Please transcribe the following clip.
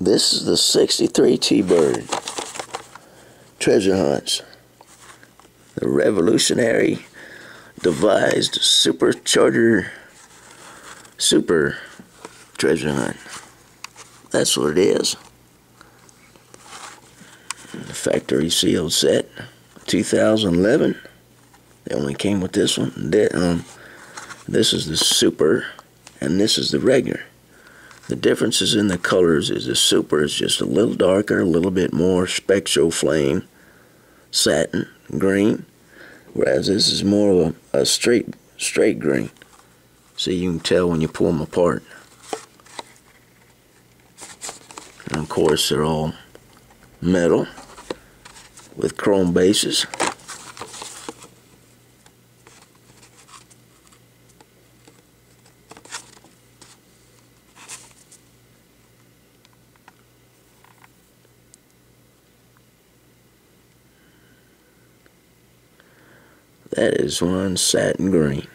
This is the 63 T-Bird Treasure Hunts. The revolutionary devised supercharger super treasure hunt. That's what it is. The factory sealed set, 2011. They only came with this one. This is the super, and this is the regular. The differences in the colors is the super is just a little darker, a little bit more spectral flame, satin green, whereas this is more of a straight green. So you can tell when you pull them apart. And of course they're all metal with chrome bases. That is one satin green.